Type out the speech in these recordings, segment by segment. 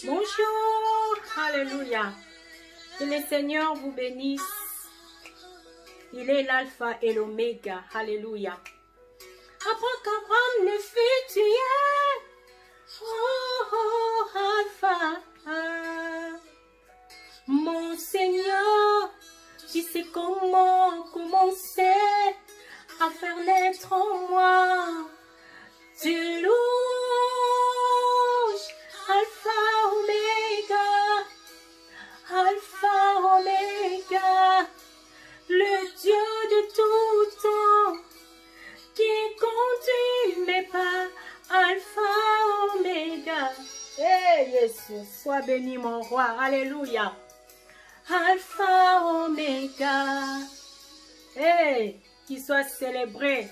Bonjour, alléluia. Que le Seigneur vous bénisse. Il est l'alpha et l'oméga, alléluia. Après qu'Abraham ne fut tué, alpha, mon Seigneur, tu sais comment commencer à faire naître en moi du louche, alpha, oméga, alpha, oméga, le Dieu de tout temps, qui conduit mes pas, alpha, oméga. Hey, Jésus, sois béni mon roi, alléluia. Alpha, oméga. Hey, qu'il soit célébré.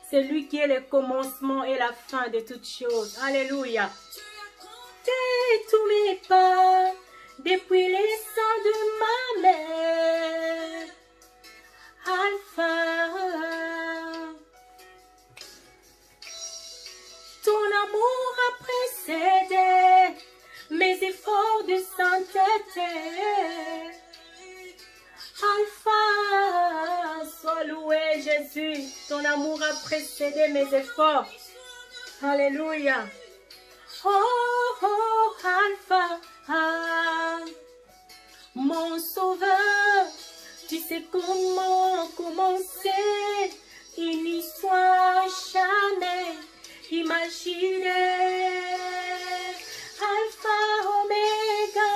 C'est lui qui est le commencement et la fin de toutes choses. Alléluia. T'es tous mes pas depuis les seins de ma mère. Alpha. Ton amour a précédé mes efforts de sainteté. Alpha, sois loué Jésus, ton amour a précédé mes efforts. Alléluia. Oh, oh, Alpha, mon sauveur, tu sais comment commencer une histoire jamais imaginée. Alpha, Oméga,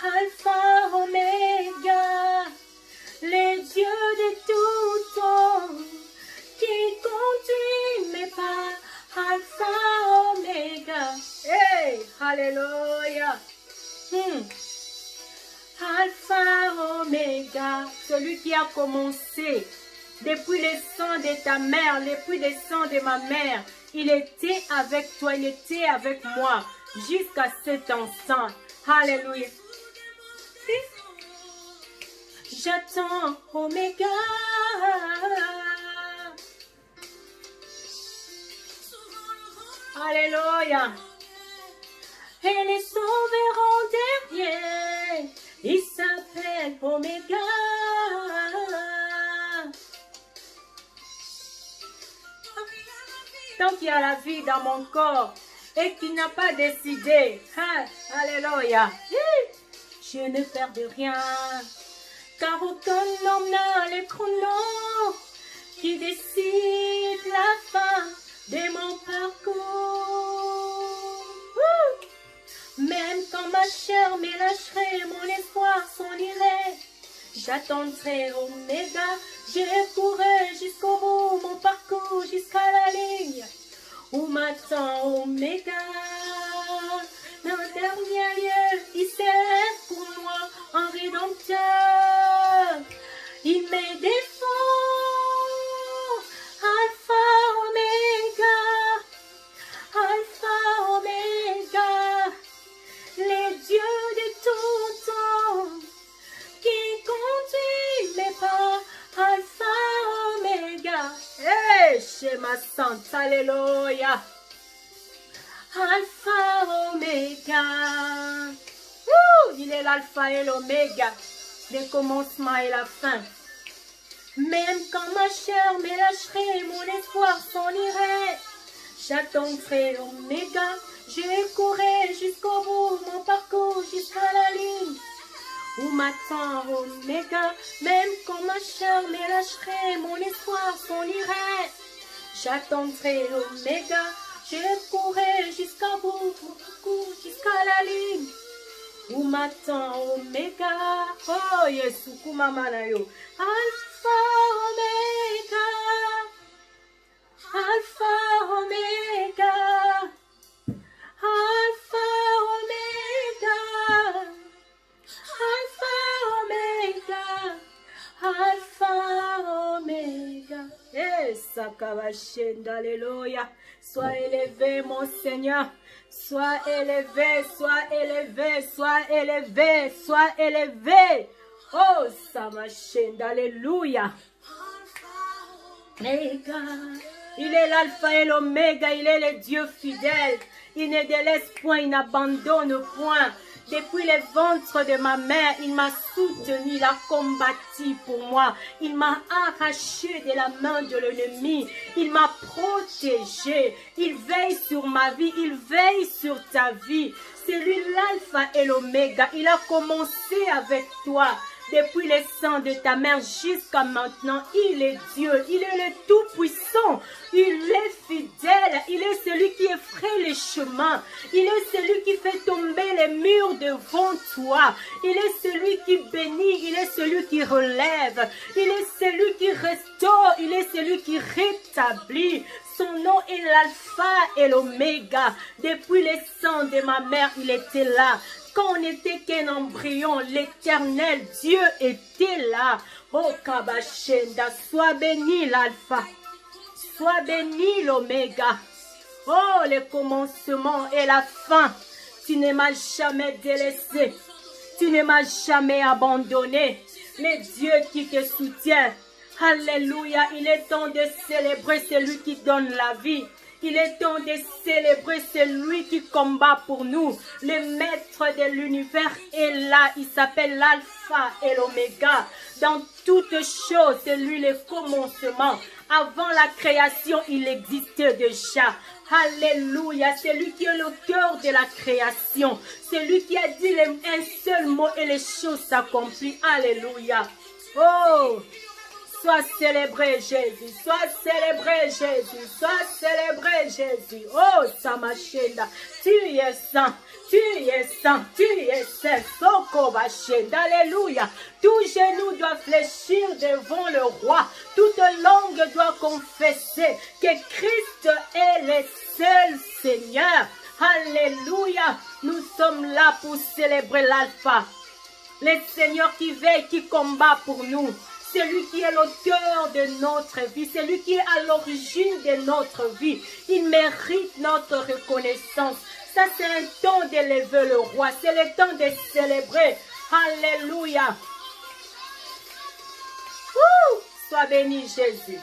Alpha, Oméga, les dieux de tout temps, qui conduit mes pas, Alpha, Oméga. Hey, alléluia. Alpha, Oméga, celui qui a commencé depuis le sang de ta mère, depuis le sang de ma mère. Il était avec toi, il était avec moi jusqu'à cet instant. Alléluia. J'attends Oméga. Alléluia. Et les sauveront derrière. Il s'appelle Oméga. Tant qu'il y a la vie dans mon corps et qu'il n'a pas décidé, alléluia, je ne perds de rien, car aucun homme n'a le chrono qui décide la fin de mon parcours. Même quand ma chair me lâcherait, mon espoir s'en irait, j'attendrai Oméga, je courrai jusqu'au bout, mon parcours jusqu'à la ligne où m'attend Oméga. Dans le dernier lieu, il s'élève pour moi en rédempteur. Il me défend, Alpha, Oméga, Alpha, Oméga, les dieux de tout temps, qui conduit mes pas, Alpha, Oméga. Hey, chez ma sainte, alléluia. Alpha, Oméga. Il est l'alpha et l'oméga, le commencement et la fin. Même quand ma chair me lâcherait, mon espoir s'en irait, j'attendrai l'oméga, je courrai jusqu'au bout, mon parcours jusqu'à la ligne où m'attend Oméga. Même quand ma chair me lâcherait, mon espoir s'en irait, j'attendrai l'oméga, je courrai jusqu'au bout, mon parcours jusqu'à la ligne où m'attend Oméga. Oh, Yesu, kumamanayo. Alpha, Oméga, Alpha, Oméga, Alpha, Oméga, Alpha, Oméga, Alpha, Oméga. Eh, Sakabashenda, alléluia. Sois élevé, mon Seigneur. Sois élevé, sois élevé, sois élevé, sois élevé. Oh, Samashenda, alléluia. Il est l'alpha et l'oméga, il est le Dieu fidèle. Il ne délaisse point, il n'abandonne point. Depuis les ventres de ma mère, il m'a soutenu, il a combattu pour moi. Il m'a arraché de la main de l'ennemi. Il m'a protégé. Il veille sur ma vie, il veille sur ta vie. C'est lui l'alpha et l'oméga. Il a commencé avec toi. Depuis les sangs de ta mère jusqu'à maintenant, il est Dieu, il est le Tout-Puissant, il est fidèle, il est celui qui effraie les chemins, il est celui qui fait tomber les murs devant toi, il est celui qui bénit, il est celui qui relève, il est celui qui restaure, il est celui qui rétablit. Son nom est l'alpha et l'oméga. Depuis les sangs de ma mère, il était là. Quand on n'était qu'un embryon, l'éternel Dieu était là. Oh Kabashenda, sois béni l'alpha, sois béni l'oméga. Oh, le commencement et la fin. Tu ne m'as jamais délaissé, tu ne m'as jamais abandonné. Le Dieu qui te soutient. Alléluia, il est temps de célébrer celui qui donne la vie. Il est temps de célébrer celui qui combat pour nous. Le maître de l'univers est là. Il s'appelle l'alpha et l'oméga. Dans toutes choses, c'est lui le commencement. Avant la création, il existait déjà. Alléluia, c'est lui qui est l'auteur de la création. C'est lui qui a dit un seul mot et les choses s'accomplissent. Alléluia. Oh! Sois célébré Jésus, sois célébré Jésus, sois célébré Jésus. Oh, Samachenda, tu es saint, tu es saint, tu es saint. Sokobachenda, alléluia. Tout genou doit fléchir devant le roi. Toute langue doit confesser que Christ est le seul Seigneur. Alléluia. Nous sommes là pour célébrer l'alpha. Le Seigneur qui veille, qui combat pour nous. C'est lui qui est l'auteur de notre vie. C'est lui qui est à l'origine de notre vie. Il mérite notre reconnaissance. Ça, c'est un temps d'élever le roi. C'est le temps de célébrer. Alléluia. Sois béni, Jésus.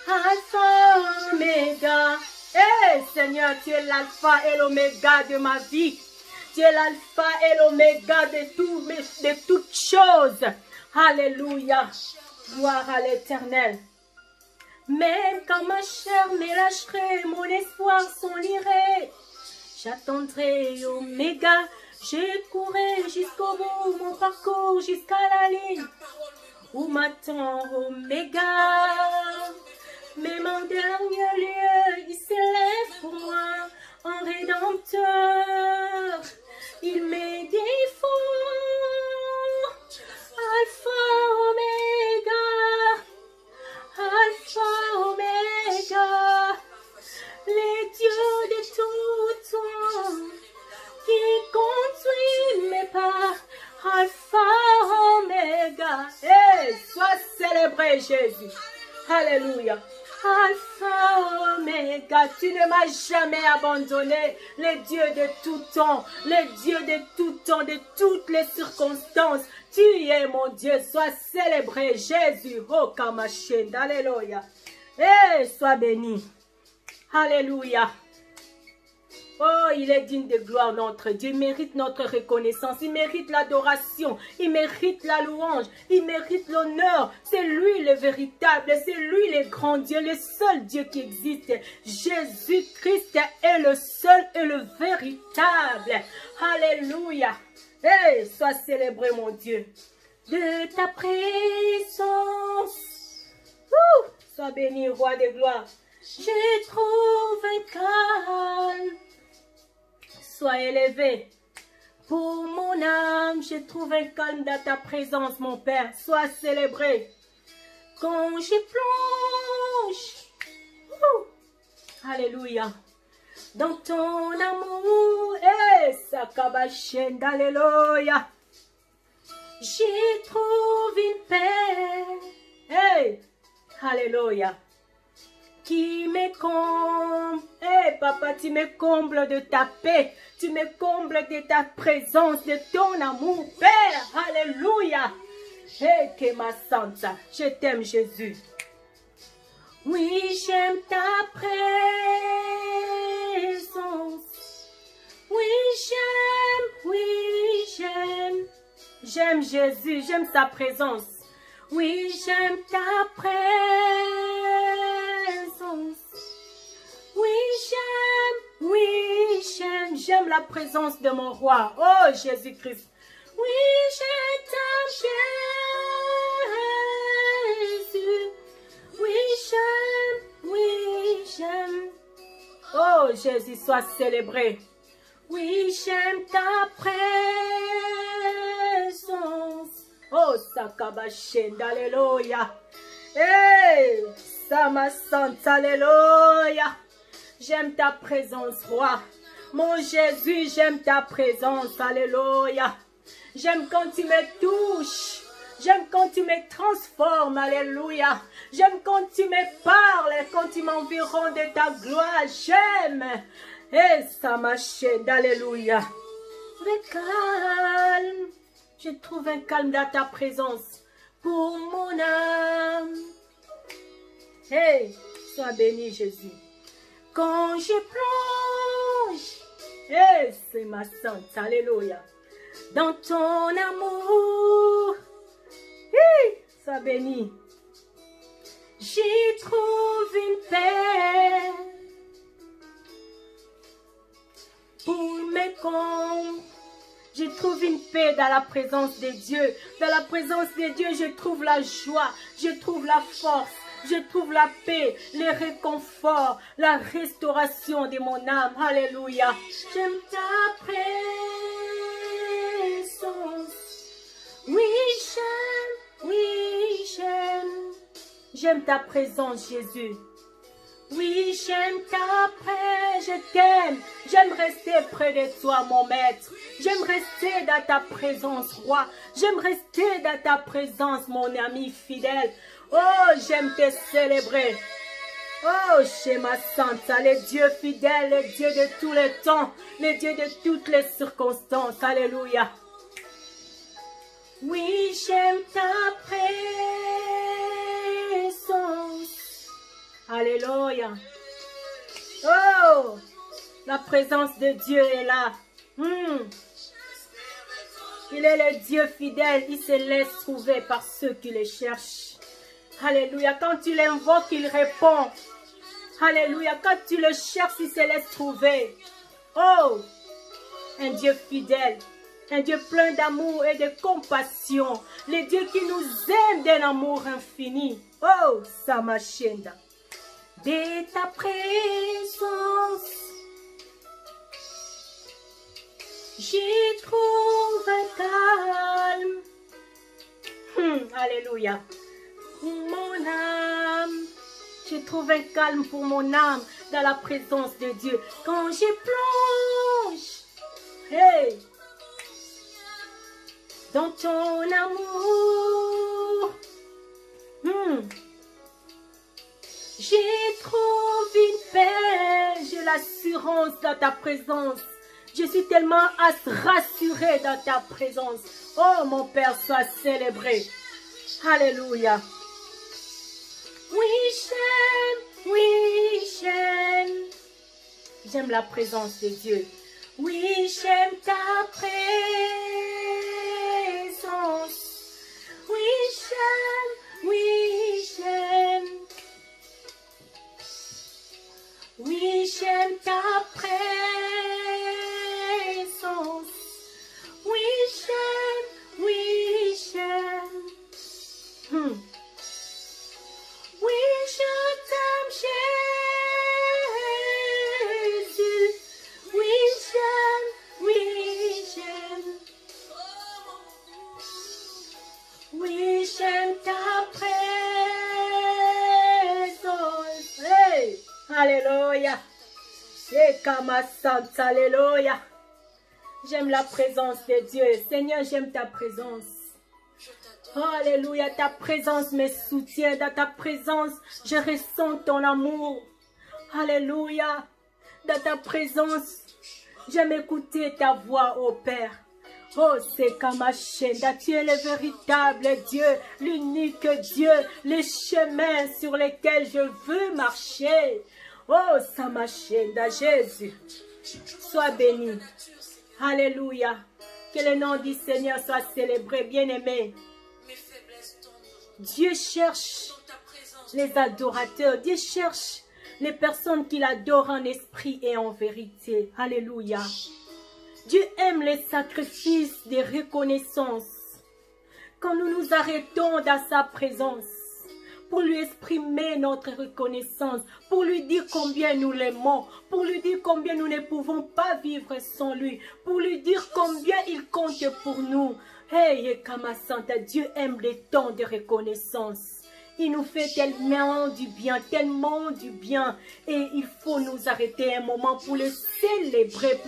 Alpha, Oméga. Hey, Seigneur, tu es l'alpha et l'oméga de ma vie. Tu es l'alpha et l'oméga de toutes choses. Alléluia. Gloire à l'Éternel. Même quand ma chair me lâcherait, mon espoir s'enlirait. J'attendrai oméga. Je courrai jusqu'au bout, mon parcours jusqu'à la ligne. Où m'attend oméga. Même en dernier lieu, il s'élève pour moi en rédempteur. Il me défend, Alpha, Oméga, Alpha, Oméga, les dieux de tout temps, qui conduisent mes pas, Alpha, Oméga. Hey, sois célébré Jésus. Alléluia. Alpha, Oméga, tu ne m'as jamais abandonné, le Dieu de tout temps, le Dieu de tout temps, de toutes les circonstances. Tu es mon Dieu, sois célébré, Jésus. Oh, Kamashenda, alléluia. Eh, sois béni. Alléluia. Oh, il est digne de gloire, notre Dieu. Il mérite notre reconnaissance. Il mérite l'adoration. Il mérite la louange. Il mérite l'honneur. C'est lui le véritable. C'est lui le grand Dieu, le seul Dieu qui existe. Jésus-Christ est le seul et le véritable. Alléluia. Hey, sois célébré, mon Dieu. De ta présence. Sois béni, roi de gloire. Je trouve un calme. Sois élevé. Pour mon âme, je trouve un calme dans ta présence, mon Père. Sois célébré. Quand je plonge, alléluia, dans ton amour, Sakabashenda, alléluia, j'y trouve une paix, alléluia, qui me comble. Papa, tu me combles de ta paix. Tu me combles de ta présence, de ton amour, Père. Alléluia. Que ma santa. Je t'aime, Jésus. Oui, j'aime ta présence. J'aime Jésus, j'aime sa présence. Oui, j'aime ta présence. Oui, j'aime la présence de mon roi. Oh, Jésus-Christ. Oui, je t'aime, Jésus. Oui, j'aime. Oh, Jésus, sois célébré. Oui, j'aime ta présence. Oh, Sakabashen, alléluia. Hey, Sama Santa, alléluia. J'aime ta présence, roi. Mon Jésus, j'aime ta présence, alléluia. J'aime quand tu me touches. J'aime quand tu me transformes, alléluia. J'aime quand tu me parles, quand tu m'environnes de ta gloire. J'aime. Et ça m'achète, alléluia. Le calme. Je trouve un calme dans ta présence pour mon âme. Hey, sois béni, Jésus. Quand je plonge, hey, c'est ma sainte, alléluia. Dans ton amour, hey, sois béni. J'y trouve une paix pour mes comptes. Je trouve une paix dans la présence de Dieu. Dans la présence de Dieu, je trouve la joie, je trouve la force, je trouve la paix, le réconfort, la restauration de mon âme. Alléluia. J'aime ta présence. Oui, j'aime. J'aime ta présence, Jésus. Oui, j'aime ta présence, je t'aime. J'aime rester près de toi, mon maître. J'aime rester dans ta présence, roi. J'aime rester dans ta présence, mon ami fidèle. Oh, j'aime te célébrer. Oh, Shema Santa, le Dieu fidèle, le Dieu de tous les temps, le Dieu de toutes les circonstances. Alléluia. Oui, j'aime ta présence. Alléluia. Oh, la présence de Dieu est là. Il est le Dieu fidèle. Il se laisse trouver par ceux qui le cherchent. Alléluia. Quand tu l'invoques, il répond. Alléluia. Quand tu le cherches, il se laisse trouver. Oh, un Dieu fidèle. Un Dieu plein d'amour et de compassion. Le Dieu qui nous aime d'un amour infini. Oh, Samachenda. De ta présence, j'y trouve un calme. Alléluia. Mon âme, je trouve un calme pour mon âme dans la présence de Dieu. Quand je plonge, hey, dans ton amour, j'y trouve une paix, j'ai l'assurance dans ta présence. Je suis tellement rassurée dans ta présence. Oh, mon Père, sois célébré. Alléluia. Oui, j'aime. J'aime la présence de Dieu. Oui, j'aime ta présence. Oui, j'aime. Oui, j'aime ta présence. Oui, j'aime. Oui, je t'aime, Jésus. Oui, j'aime. Oui, j'aime ta présence. Hey, alléluia. C'est comme ma sainte, alléluia. J'aime la présence de Dieu. Seigneur, j'aime ta présence. Oh, alléluia, ta présence me soutient. Dans ta présence, je ressens ton amour. Alléluia. Dans ta présence, j'aime écouter ta voix, ô Père. Oh, c'est Kamashenda, tu es le véritable Dieu, l'unique Dieu, les chemins sur lesquels je veux marcher. Oh, Samashenda, Jésus, sois béni. Alléluia. Que le nom du Seigneur soit célébré, bien-aimé. Dieu cherche les adorateurs. Dieu cherche les personnes qui l'adorent en esprit et en vérité. Alléluia. Dieu aime les sacrifices de reconnaissance. Quand nous nous arrêtons dans sa présence, pour lui exprimer notre reconnaissance, pour lui dire combien nous l'aimons, pour lui dire combien nous ne pouvons pas vivre sans lui, pour lui dire combien il compte pour nous. Hey, Kama Santa, Dieu aime les temps de reconnaissance. Il nous fait tellement du bien, et il faut nous arrêter un moment pour le célébrer,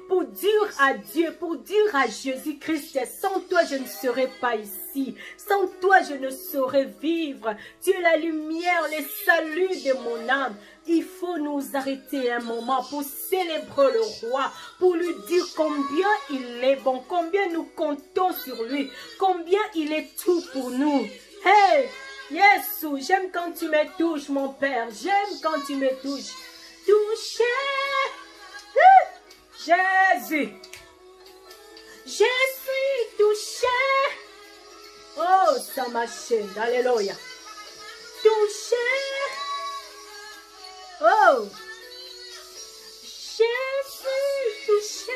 pour dire à Dieu, pour dire à Jésus-Christ, sans toi je ne serais pas ici, sans toi je ne saurais vivre. Tu es la lumière, le salut de mon âme. Il faut nous arrêter un moment pour célébrer le roi, pour lui dire combien il est bon, combien nous comptons sur lui, combien il est tout pour nous. Hey, Yesu, j'aime quand tu me touches, mon Père, j'aime quand tu me touches. Toucher. Jésus, je suis touché. Oh, ça m'achève. Alléluia. Touché. Oh, je suis touché.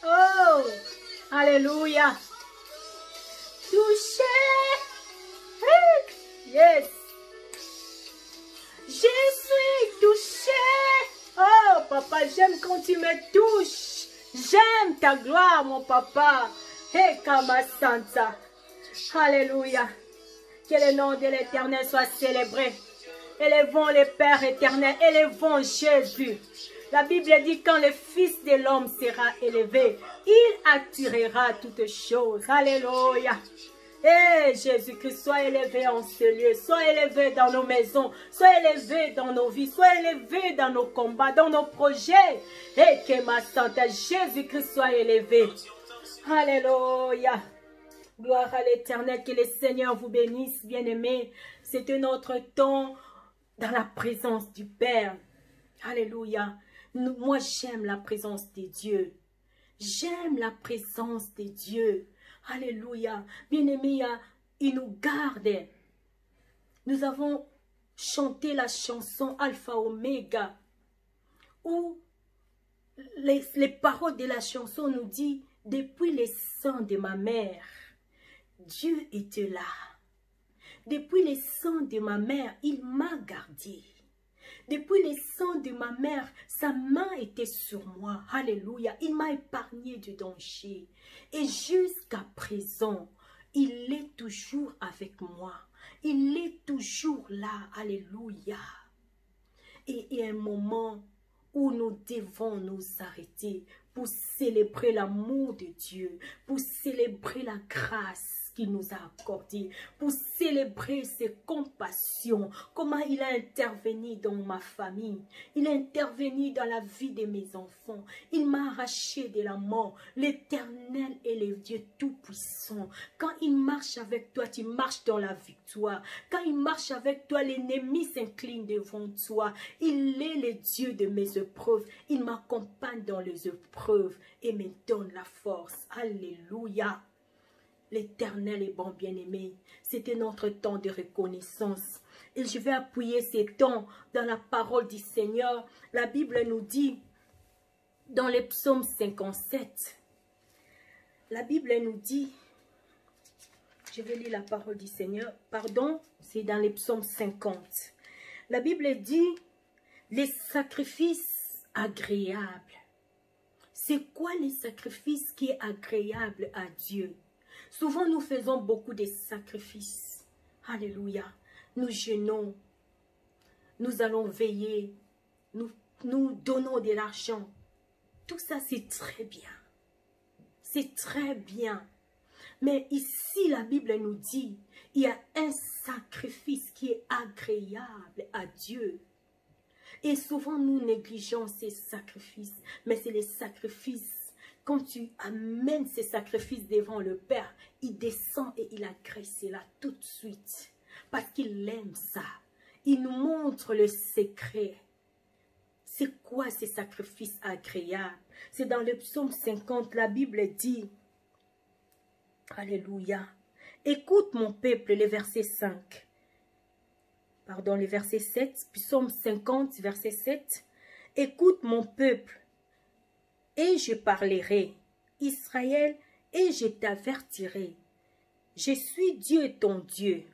Oh, alléluia. Touché. Yes. Je suis touché. Oh, papa, j'aime quand tu me touches. J'aime ta gloire, mon papa. Hey, Kama Santa. Alléluia. Que le nom de l'Éternel soit célébré. Élevons le Père éternel. Élevons Jésus. La Bible dit quand le Fils de l'homme sera élevé, il attirera toutes choses. Alléluia. Eh, Jésus-Christ, sois élevé en ce lieu, sois élevé dans nos maisons, sois élevé dans nos vies, sois élevé dans nos combats, dans nos projets. Et que ma Santa, Jésus-Christ soit élevé. Alléluia. Gloire à l'Éternel, que le Seigneur vous bénisse, bien-aimés. C'était notre temps dans la présence du Père. Alléluia. Moi, j'aime la présence de Dieu. J'aime la présence de Dieu. Alléluia. Bien-aimés, il nous garde. Nous avons chanté la chanson Alpha Omega, où les paroles de la chanson nous disent, depuis les seins de ma mère, Dieu était là. Depuis les seins de ma mère, il m'a gardé. Depuis les seins de ma mère, sa main était sur moi. Alléluia. Il m'a épargné du danger. Et jusqu'à présent, il est toujours avec moi. Il est toujours là. Alléluia. Et un moment où nous devons nous arrêter pour célébrer l'amour de Dieu, pour célébrer la grâce qu'il nous a accordée, pour célébrer ses compassions, comment il a intervenu dans ma famille, il a intervenu dans la vie de mes enfants, il m'a arraché de la mort. L'Éternel est le Dieu tout-puissant. Quand il marche avec toi, tu marches dans la victoire. Quand il marche avec toi, l'ennemi s'incline devant toi. Il est le Dieu de mes épreuves. Il m'accompagne dans les épreuves et me donne la force. Alléluia. L'Éternel est bon, bien-aimé. C'était notre temps de reconnaissance. Et je vais appuyer ces temps dans la parole du Seigneur. La Bible nous dit, dans le psaume 57, la Bible nous dit, je vais lire la parole du Seigneur, pardon, c'est dans le psaume 50. La Bible dit, les sacrifices agréables. C'est quoi les sacrifices qui est agréable à Dieu? Souvent, nous faisons beaucoup de sacrifices. Alléluia. Nous jeûnons. Nous allons veiller. Nous donnons de l'argent. Tout ça, c'est très bien. C'est très bien. Mais ici, la Bible nous dit, il y a un sacrifice qui est agréable à Dieu. Et souvent, nous négligeons ces sacrifices. Mais c'est les sacrifices. Quand tu amènes ces sacrifices devant le Père, il descend et il agresse cela tout de suite. Parce qu'il aime ça. Il nous montre le secret. C'est quoi ces sacrifices agréables? C'est dans le psaume 50, la Bible dit, alléluia, écoute mon peuple, les versets 5. Pardon, les versets 7, psaume 50, verset 7. Écoute mon peuple, et je parlerai, Israël, et je t'avertirai. Je suis Dieu ton Dieu.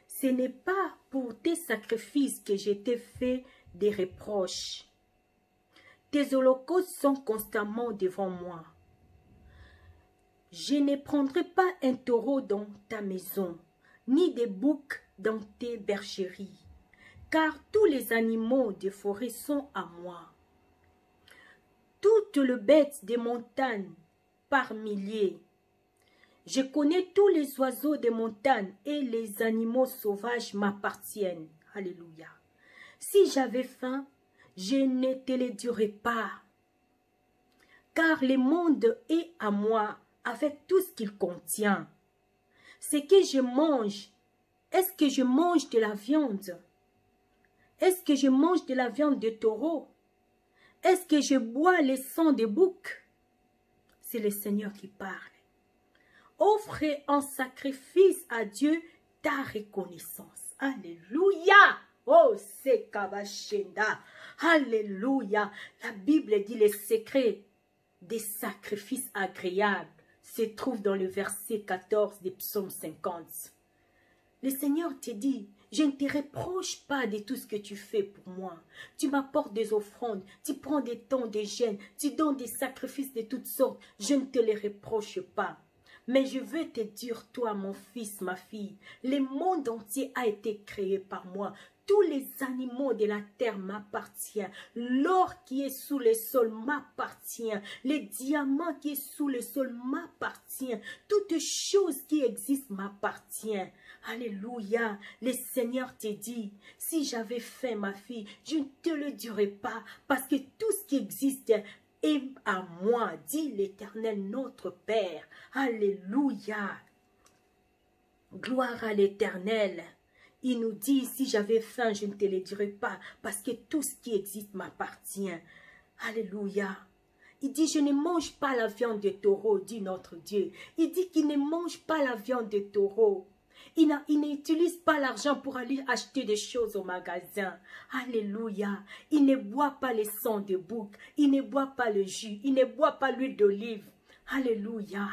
Ce n'est pas pour tes sacrifices que je t'ai fait des reproches. Tes holocaustes sont constamment devant moi. Je ne prendrai pas un taureau dans ta maison, ni des boucs dans tes bergeries, car tous les animaux des forêts sont à moi. Toutes les bêtes des montagnes par milliers. Je connais tous les oiseaux des montagnes et les animaux sauvages m'appartiennent. Alléluia. Si j'avais faim, je ne te le dirais pas, car le monde est à moi avec tout ce qu'il contient. Ce que je mange, est-ce que je mange de la viande? Est-ce que je mange de la viande de taureau? Est-ce que je bois le sang de bouc? C'est le Seigneur qui parle. Offre en sacrifice à Dieu ta reconnaissance. Alléluia. Oh, c'est Kabashenda. Alléluia. La Bible dit les secrets des sacrifices agréables se trouvent dans le verset 14 du psaume 50. Le Seigneur te dit, je ne te reproche pas de tout ce que tu fais pour moi. Tu m'apportes des offrandes, tu prends des temps de jeûne, tu donnes des sacrifices de toutes sortes. Je ne te les reproche pas. Mais je veux te dire, toi, mon fils, ma fille, le monde entier a été créé par moi. Tous les animaux de la terre m'appartiennent. L'or qui est sous le sol m'appartient. Les diamants qui est sous le sol m'appartient. Toutes choses qui existent m'appartiennent. Alléluia. Le Seigneur te dit, si j'avais faim, ma fille, je ne te le dirais pas, parce que tout ce qui existe est à moi, dit l'Éternel notre Père. Alléluia. Gloire à l'Éternel. Il nous dit, si j'avais faim, je ne te le dirais pas, parce que tout ce qui existe m'appartient. Alléluia. Il dit, je ne mange pas la viande de taureau, dit notre Dieu. Il dit qu'il ne mange pas la viande de taureau. Il n'utilise pas l'argent pour aller acheter des choses au magasin. Alléluia. Il ne boit pas le sang de bouc. Il ne boit pas le jus. Il ne boit pas l'huile d'olive. Alléluia.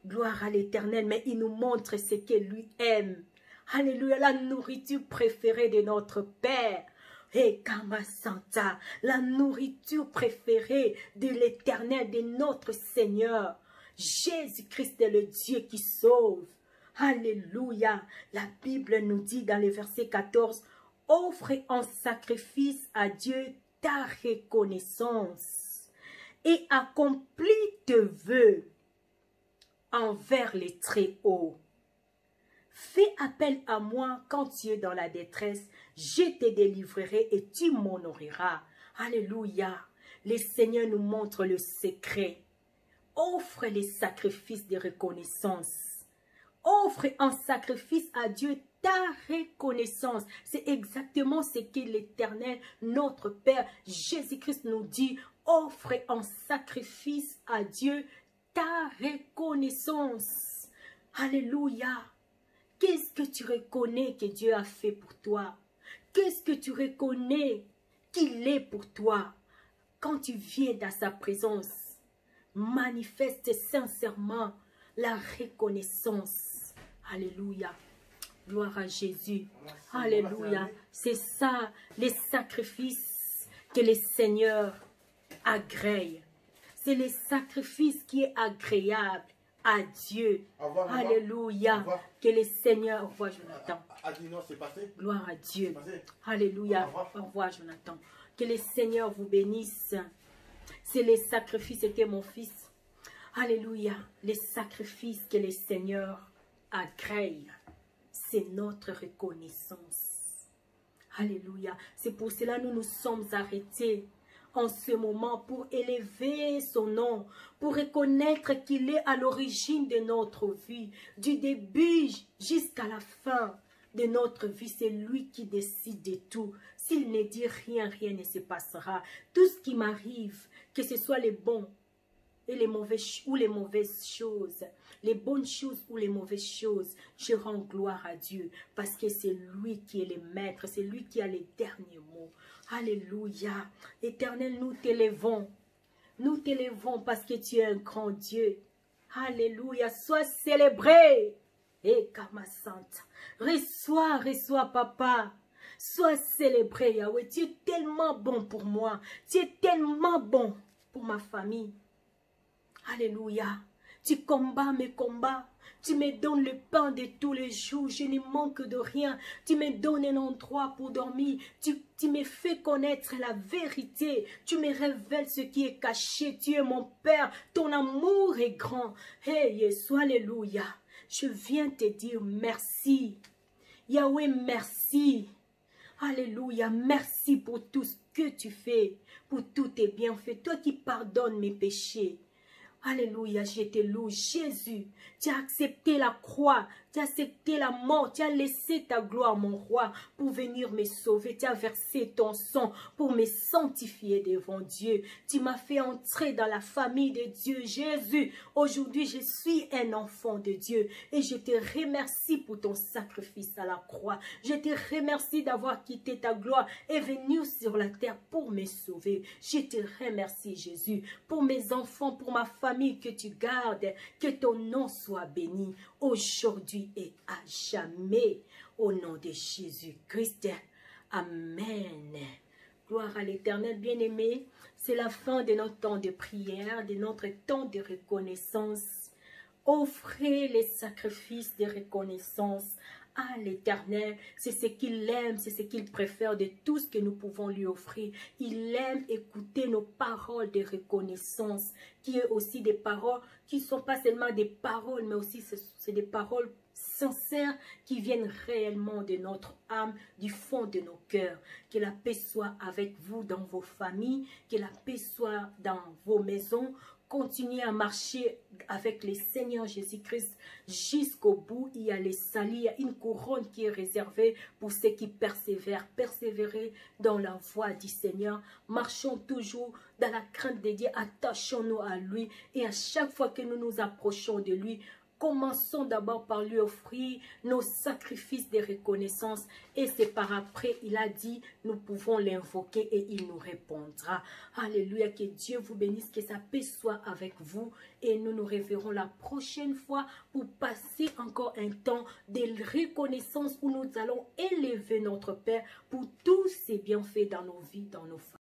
Gloire à l'Éternel. Mais il nous montre ce qu'il lui aime. Alléluia. La nourriture préférée de notre Père. Et Kama Santa. La nourriture préférée de l'Éternel, de notre Seigneur. Jésus-Christ est le Dieu qui sauve. Alléluia. La Bible nous dit dans le verset 14, offre en sacrifice à Dieu ta reconnaissance et accomplis tes vœux envers les Très-Hauts. Fais appel à moi quand tu es dans la détresse, je te délivrerai et tu m'honoreras. Alléluia. Le Seigneur nous montre le secret. Offre les sacrifices de reconnaissance. Offre en sacrifice à Dieu ta reconnaissance. C'est exactement ce que l'Éternel, notre Père, Jésus-Christ nous dit. Offre en sacrifice à Dieu ta reconnaissance. Alléluia. Qu'est-ce que tu reconnais que Dieu a fait pour toi? Qu'est-ce que tu reconnais qu'il est pour toi? Quand tu viens dans sa présence, manifeste sincèrement la reconnaissance. Alléluia. Gloire à Jésus. Alléluia. C'est ça, les sacrifices que le Seigneur agrée. C'est le sacrifice qui est agréable à Dieu. Alléluia. Que le Seigneur... Au revoir, Jonathan. Gloire à Dieu. Alléluia. Au revoir, Jonathan. Que le Seigneur vous bénisse. C'est les sacrifices, c'était mon fils. Alléluia. Les sacrifices que le Seigneur agrée, c'est notre reconnaissance. Alléluia. C'est pour cela que nous nous sommes arrêtés en ce moment pour élever son nom, pour reconnaître qu'il est à l'origine de notre vie, du début jusqu'à la fin. de notre vie. C'est lui qui décide de tout. S'il ne dit rien, rien ne se passera. Tout ce qui m'arrive, que ce soit les bons et les mauvaises choses, les bonnes choses ou les mauvaises choses, je rends gloire à Dieu parce que c'est lui qui est le maître, c'est lui qui a les derniers mots. Alléluia. Éternel, nous t'élèvons. Nous t'élèvons parce que tu es un grand Dieu. Alléluia. Sois célébré. Et Kamasanta. Reçois, papa. Sois célébré, Yahweh. Tu es tellement bon pour moi. Tu es tellement bon pour ma famille. Alléluia. Tu combats mes combats. Tu me donnes le pain de tous les jours. Je ne manque de rien. Tu me donnes un endroit pour dormir. Tu me fais connaître la vérité. Tu me révèles ce qui est caché. Tu es mon Père. Ton amour est grand. Hey, Yeshua, alléluia. Je viens te dire merci. Yahweh, merci. Alléluia. Merci pour tout ce que tu fais. Pour tous tes bienfaits. Toi qui pardonnes mes péchés. Alléluia, je te loue. Jésus, tu as accepté la croix, tu as accepté la mort, tu as laissé ta gloire, mon roi, pour venir me sauver. Tu as versé ton sang pour me sanctifier devant Dieu. Tu m'as fait entrer dans la famille de Dieu. Jésus, aujourd'hui, je suis un enfant de Dieu et je te remercie pour ton sacrifice à la croix. Je te remercie d'avoir quitté ta gloire et venu sur la terre pour me sauver. Je te remercie, Jésus, pour mes enfants, pour ma famille que tu gardes, que ton nom soit béni aujourd'hui et à jamais. Au nom de Jésus-Christ. Amen. Gloire à l'Éternel, bien-aimé. C'est la fin de notre temps de prière, de notre temps de reconnaissance. Offrez les sacrifices de reconnaissance à l'Éternel. C'est ce qu'il aime, c'est ce qu'il préfère de tout ce que nous pouvons lui offrir. Il aime écouter nos paroles de reconnaissance, qui est aussi des paroles qui ne sont pas seulement des paroles, mais aussi c'est des paroles sincères qui viennent réellement de notre âme, du fond de nos cœurs. Que la paix soit avec vous dans vos familles, que la paix soit dans vos maisons. Continuez à marcher avec le Seigneur Jésus-Christ jusqu'au bout. Il y a les salis, il y a une couronne qui est réservée pour ceux qui persévèrent. Persévérer dans la voie du Seigneur. Marchons toujours dans la crainte de Dieu. Attachons-nous à lui. Et à chaque fois que nous nous approchons de lui, commençons d'abord par lui offrir nos sacrifices de reconnaissance et c'est par après, il a dit, nous pouvons l'invoquer et il nous répondra. Alléluia, que Dieu vous bénisse, que sa paix soit avec vous et nous nous reverrons la prochaine fois pour passer encore un temps de reconnaissance où nous allons élever notre Père pour tous ses bienfaits dans nos vies, dans nos familles.